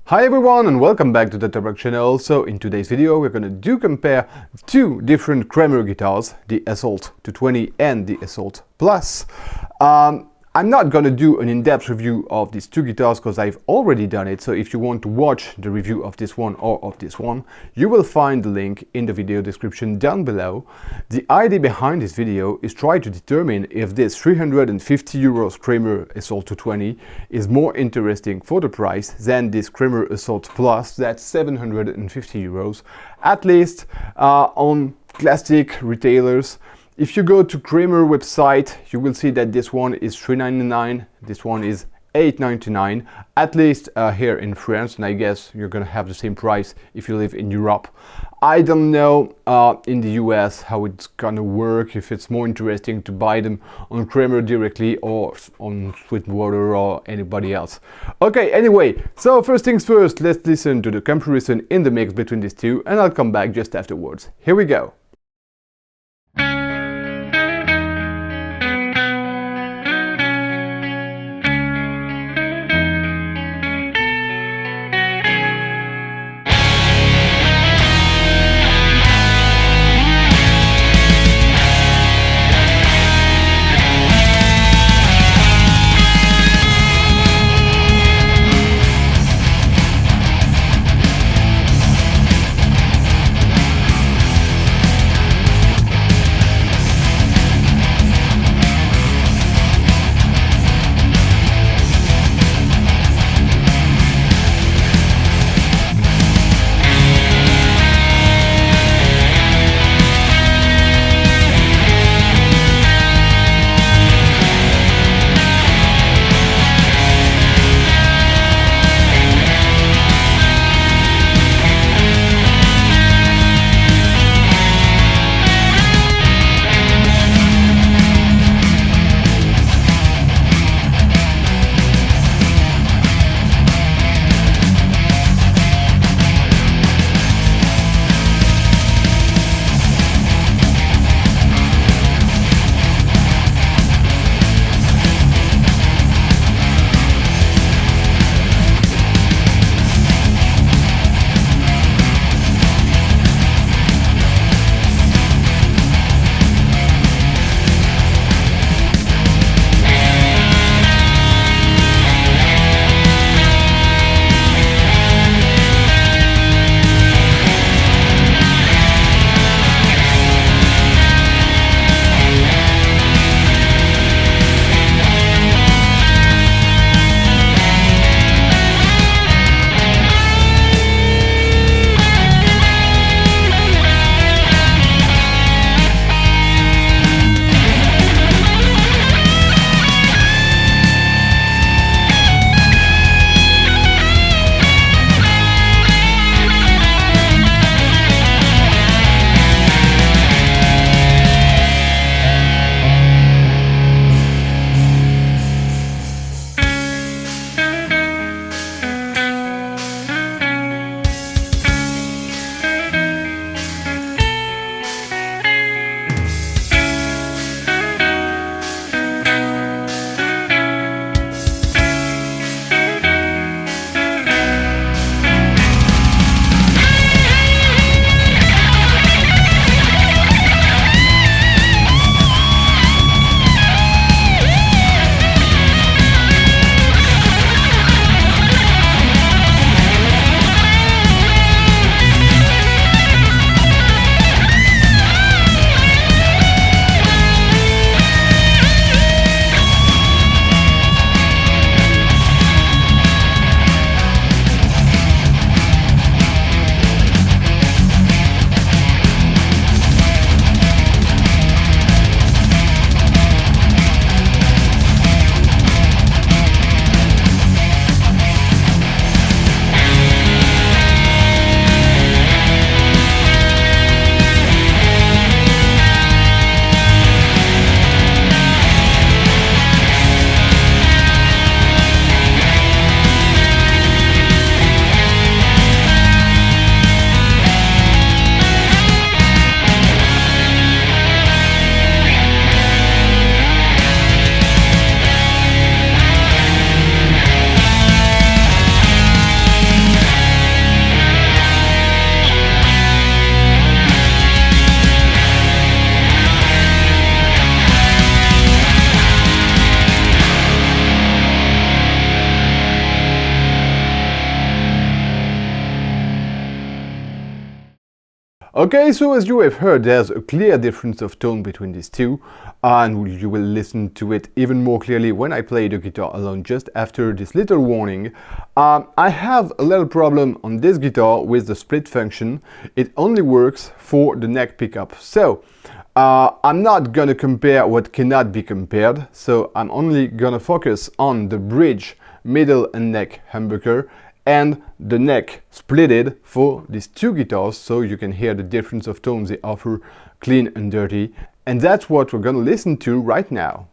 Hi everyone and welcome back to the Torok channel. So in today's video we're going to compare two different Kramer guitars, the Assault 220 and the Assault Plus. I'm not going to do an in-depth review of these two guitars because I've already done it, so if you want to watch the review of this one or of this one, you will find the link in the video description down below. The idea behind this video is try to determine if this 350 euros Kramer Assault 220 is more interesting for the price than this Kramer Assault Plus that's 750 euros, at least on classic retailers. If you go to Kramer website, you will see that this one is 399, this one is 899, at least here in France, and I guess you're gonna have the same price if you live in Europe. I don't know in the US how it's gonna work, if it's more interesting to buy them on Kramer directly or on Sweetwater or anybody else. Okay, anyway, so first things first, let's listen to the comparison in the mix between these two, and I'll come back just afterwards. Here we go. Okay, so as you have heard, there's a clear difference of tone between these two, and you will listen to it even more clearly when I play the guitar alone just after this little warning. I have a little problem on this guitar with the split function. It only works for the neck pickup. So I'm not gonna compare what cannot be compared, so I'm only gonna focus on the bridge, middle and neck humbucker and the neck splitted for these two guitars, so you can hear the difference of tones they offer, clean and dirty. And that's what we're gonna listen to right now.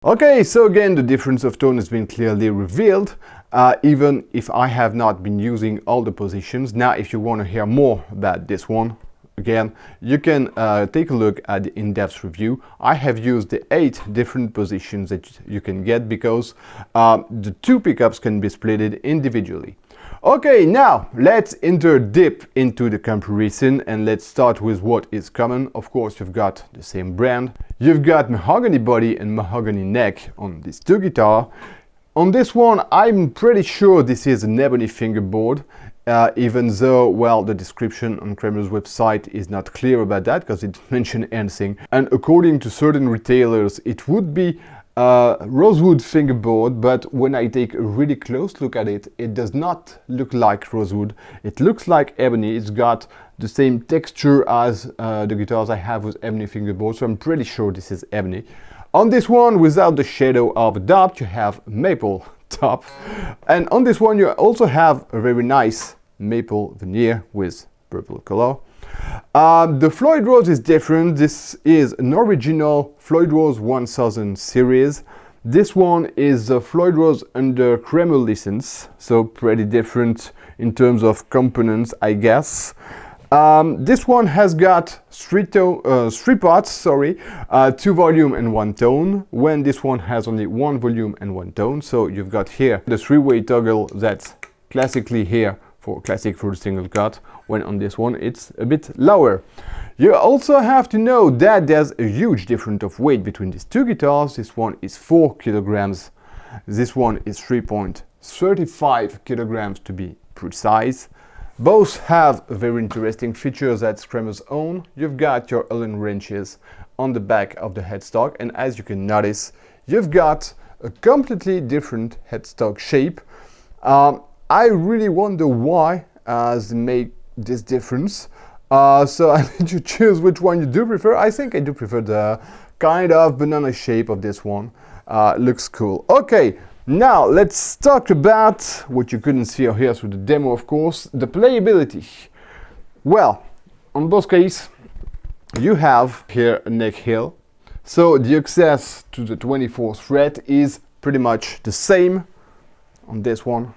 Okay, so again the difference of tone has been clearly revealed, even if I have not been using all the positions. Now if you want to hear more about this one, again, you can take a look at the in-depth review. I have used the 8 different positions that you can get because the 2 pickups can be splitted individually. Okay, now let's enter deep into the comparison and let's start with what is common. Of course, you've got the same brand. You've got mahogany body and mahogany neck on these 2 guitars. On this one, I'm pretty sure this is an ebony fingerboard, even though, well, the description on Kramer's website is not clear about that because it didn't mention anything. And according to certain retailers, it would be rosewood fingerboard, but when I take a really close look at it, it does not look like rosewood. It looks like ebony. It's got the same texture as the guitars I have with ebony fingerboard, so I'm pretty sure this is ebony. On this one, without the shadow of a doubt, you have maple top, and on this one you also have a very nice maple veneer with purple color. The Floyd Rose is different. This is an original Floyd Rose 1000 series. This one is a Floyd Rose under Kramer license, so pretty different in terms of components, I guess. This one has got three parts, sorry, 2 volume and 1 tone, when this one has only 1 volume and 1 tone. So you've got here the 3-way toggle that's classically here for classic full single cut, when on this one it's a bit lower. You also have to know that there's a huge difference of weight between these two guitars. This one is 4 kilograms, this one is 3.35 kilograms to be precise. Both have a very interesting feature that's Kramer's own. You've got your Allen wrenches on the back of the headstock, and as you can notice, you've got a completely different headstock shape. I really wonder why they make this difference. So I need to choose which one you do prefer. I think I do prefer the kind of banana shape of this one. Looks cool. Okay, now let's talk about what you couldn't see or hear through the demo, of course, the playability. Well, on both cases, you have here a neck heel. So the access to the 24th fret is pretty much the same on this one.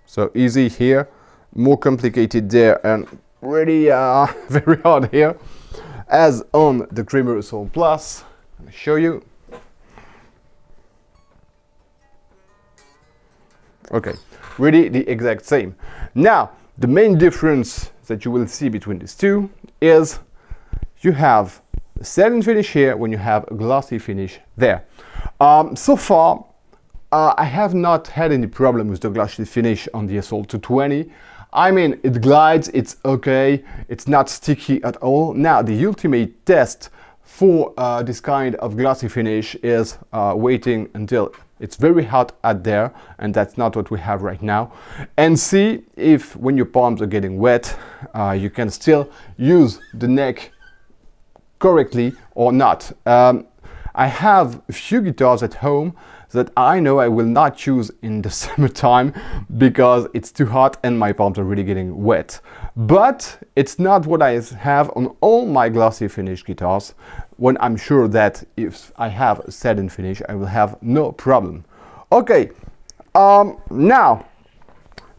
So easy here, more complicated there, and really very hard here, as on the Kramer Assault Plus. Let me show you. Okay, really the exact same. Now, the main difference that you will see between these two is you have a satin finish here when you have a glossy finish there. So far, I have not had any problem with the glossy finish on the Assault 220. I mean, it glides, it's okay, it's not sticky at all. Now, the ultimate test for this kind of glossy finish is waiting until it's very hot out there, and that's not what we have right now, and see if when your palms are getting wet, you can still use the neck correctly or not. I have a few guitars at home that I know I will not choose in the summertime because it's too hot and my palms are really getting wet. But it's not what I have on all my glossy finish guitars, when I'm sure that if I have a satin finish, I will have no problem. Okay, now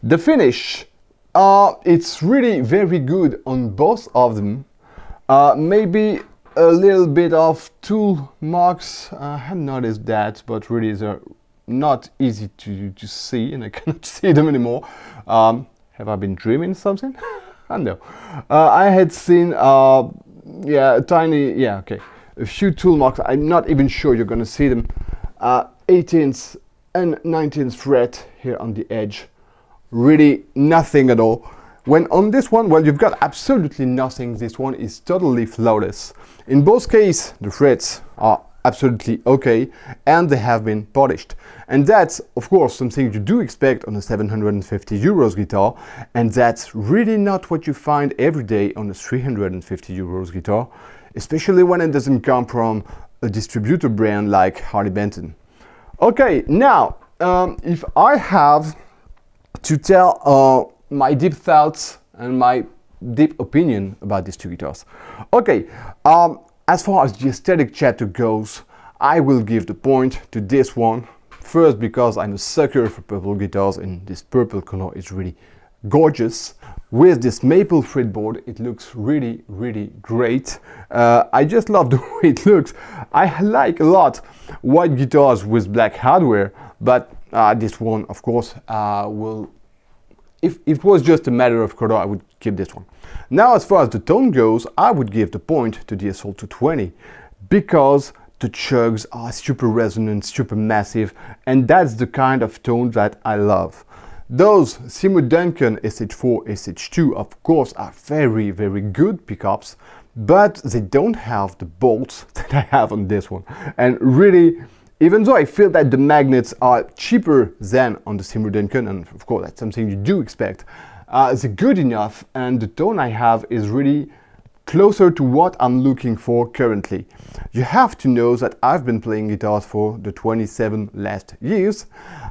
the finish, it's really very good on both of them. Maybe a little bit of tool marks, I have noticed that, but really they're not easy to see, and I cannot see them anymore. Have I been dreaming something? I don't know. I had seen, yeah, a tiny, yeah, okay, a few tool marks. I'm not even sure you're gonna see them. 18th and 19th fret here on the edge. Really nothing at all. When on this one, well, you've got absolutely nothing. This one is totally flawless. In both cases, the frets are absolutely okay, and they have been polished. And that's, of course, something you do expect on a 750 euros guitar, and that's really not what you find every day on a 350 euros guitar, especially when it doesn't come from a distributor brand like Harley Benton. Okay, now, if I have to tell my deep thoughts and my deep opinion about these two guitars. Okay, as far as the aesthetic chatter goes, I will give the point to this one. First, because I'm a sucker for purple guitars, and this purple color is really gorgeous. With this maple fretboard, it looks really, really great. I just love the way it looks. I like a lot white guitars with black hardware, but this one, of course, will... If it was just a matter of color, I would keep this one. Now, as far as the tone goes, I would give the point to the Assault 220 because the chugs are super resonant, super massive, and that's the kind of tone that I love. Those Seymour Duncan SH4, SH2, of course, are very, very good pickups, but they don't have the bolts that I have on this one. And really, even though I feel that the magnets are cheaper than on the Seymour Duncan, and of course that's something you do expect, they're good enough, and the tone I have is really closer to what I'm looking for currently. You have to know that I've been playing guitars for the 27 last years.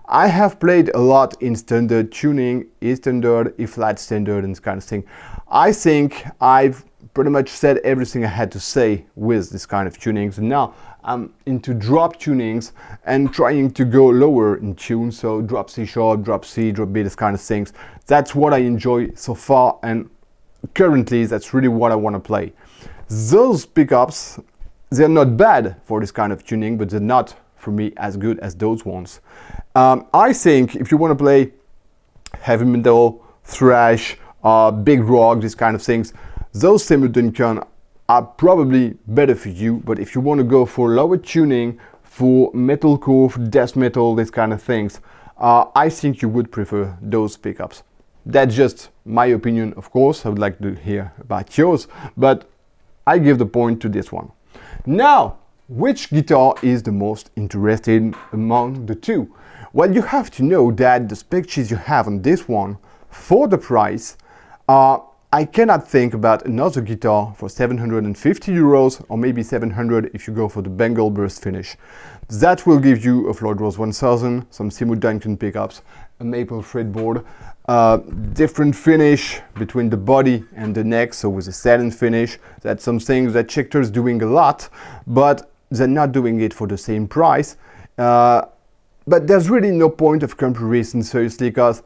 I have played a lot in standard tuning, E standard, E flat standard, and this kind of thing. I think I've pretty much said everything I had to say with this kind of tunings, and now I'm into drop tunings and trying to go lower in tune, so drop C sharp, drop C, drop B, this kind of things. That's what I enjoy so far, and currently that's really what I want to play. Those pickups, they're not bad for this kind of tuning, but they're not, for me, as good as those ones. I think if you want to play heavy metal, thrash, big rock, these kind of things, those semi-Duncan are probably better for you. But if you want to go for lower tuning, for metalcore, for death metal, these kind of things, I think you would prefer those pickups. That's just my opinion, of course. I would like to hear about yours, but I give the point to this one. Now, which guitar is the most interesting among the two? Well, you have to know that the spec sheets you have on this one, for the price, I cannot think about another guitar for 750 euros or maybe 700 if you go for the Bengal burst finish. That will give you a Floyd Rose 1000, some Seymour Duncan pickups, a maple fretboard, different finish between the body and the neck, so with a satin finish. That's something that Schecter's doing a lot, but they're not doing it for the same price. But there's really no point of comparison, seriously, because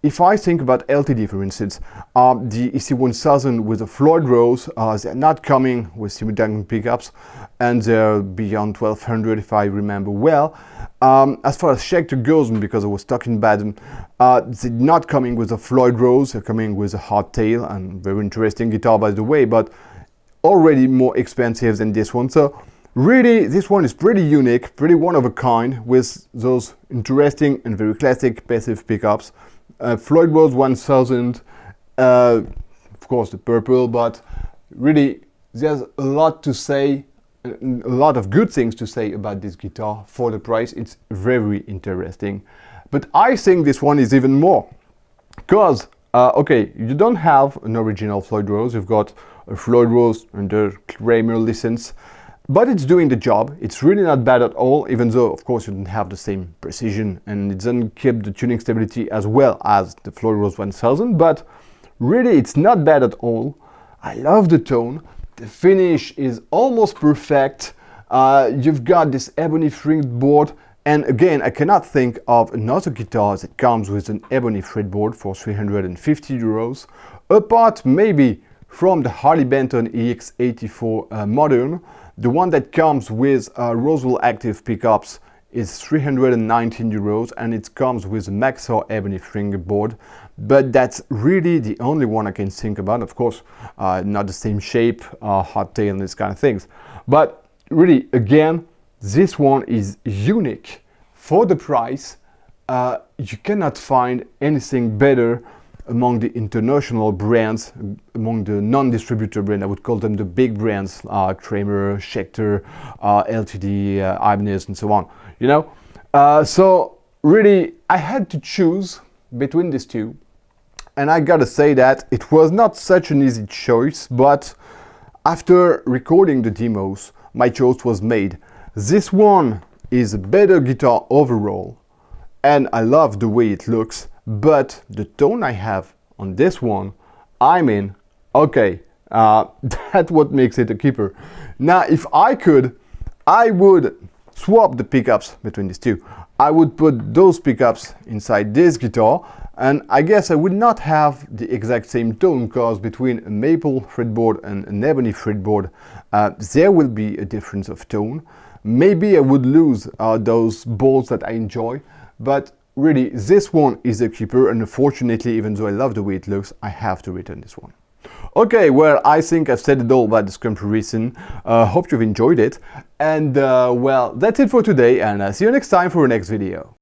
if I think about LTD, for instance, the EC1000 with a Floyd Rose, they're not coming with Seymour Duncan pickups, and they're beyond 1200 if I remember well. As far as Schecter goes, because I was talking about them, they're not coming with a Floyd Rose, they're coming with a hardtail, and very interesting guitar by the way, but already more expensive than this one. So really, this one is pretty unique, pretty one of a kind, with those interesting and very classic passive pickups. Floyd Rose 1000, of course the purple, but really there's a lot to say, a lot of good things to say about this guitar for the price. It's very interesting. But I think this one is even more, because okay, you don't have an original Floyd Rose, you've got a Floyd Rose under Kramer license, but it's doing the job. It's really not bad at all, even though of course you don't have the same precision and it doesn't keep the tuning stability as well as the Floyd Rose 1000, but really it's not bad at all. I love the tone, the finish is almost perfect. You've got this ebony fretboard, and again I cannot think of another guitar that comes with an ebony fretboard for 350 euros, apart maybe from the Harley Benton EX84 Modern. The one that comes with Roswell Active pickups is 319 euros, and it comes with a Maxor ebony fingerboard, but that's really the only one I can think about. Of course, not the same shape, hardtail and these kind of things. But really, again, this one is unique. For the price, you cannot find anything better among the international brands, among the non-distributor brands. I would call them the big brands, Kramer, Schecter, LTD, Ibanez, and so on. You know, so really, I had to choose between these two, and I gotta say that it was not such an easy choice. But after recording the demos, my choice was made. This one is a better guitar overall, and I love the way it looks. But the tone I have on this one, I mean, okay, that's what makes it a keeper. Now, if I could, I would swap the pickups between these two. I would put those pickups inside this guitar, and I guess I would not have the exact same tone, because between a maple fretboard and an ebony fretboard, there will be a difference of tone. Maybe I would lose those balls that I enjoy, but really, this one is a keeper, and unfortunately, even though I love the way it looks, I have to return this one. Okay, well, I think I've said it all about this comparison. Hope you've enjoyed it. And well, that's it for today, and I'll see you next time for the next video.